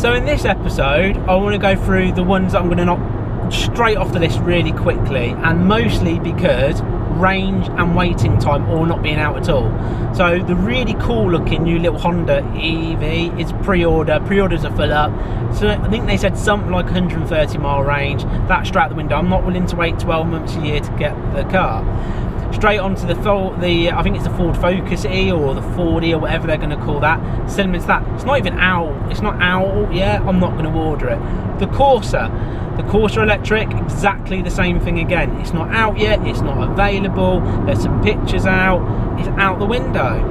So in this episode, I want to go through the ones that I'm going to knock straight off the list really quickly, and mostly because range and waiting time or not being out at all. So the really cool looking new little Honda Evie is pre-orders are full up, so I think they said something like 130 mile range. That's straight out the window. I'm not willing to wait 12 months a year to get the car. Straight onto I think it's the Ford Focus E or the Ford E or whatever they're going to call that. Similar to that. It's not even out. It's not out yet. I'm not going to order it. The Corsa electric, exactly the same thing again. It's not out yet. It's not available. There's some pictures out. It's out the window.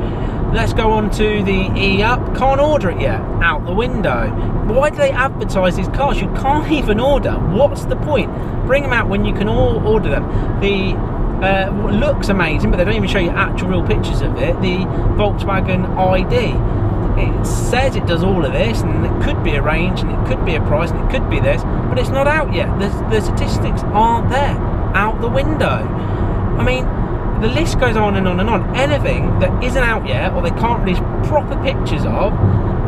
Let's go on to the E-Up. Can't order it yet. Out the window. Why do they advertise these cars? You can't even order. What's the point? Bring them out when you can all order them. The looks amazing, but they don't even show you actual real pictures of it. The Volkswagen ID, it says it does all of this, and it could be a range, and it could be a price, and it could be this, but it's not out yet. The statistics aren't there. Out the window. I mean, the list goes on and on and on. Anything that isn't out yet, or they can't release proper pictures of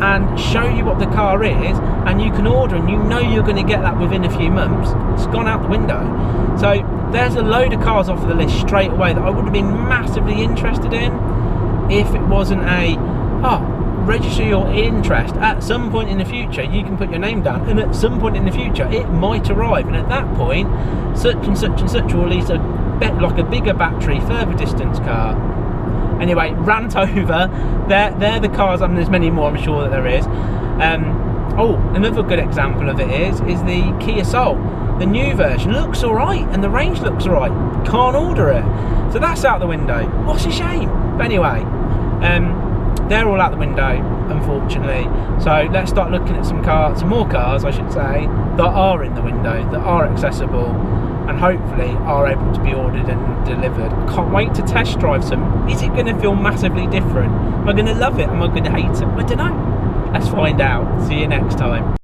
and show you what the car is, and you can order, and you know you're going to get that within a few months, it's gone out the window. So there's a load of cars off of the list straight away that I would have been massively interested in if it wasn't register your interest. At some point in the future you can put your name down, and at some point in the future it might arrive, and at that point such and such and such will release a bigger battery, further distance car. Anyway, rant over. They're the cars, and there's many more I'm sure that there is. Another good example of it is the Kia Soul. The new version looks alright, and the range looks alright. Can't order it. So that's out the window. What's a shame. But anyway, they're all out the window, unfortunately. So let's start looking at some more cars, I should say, that are in the window, that are accessible, and hopefully are able to be ordered and delivered. I can't wait to test drive some. Is it going to feel massively different? Am I going to love it? Am I going to hate it? I don't know. Let's find out. See you next time.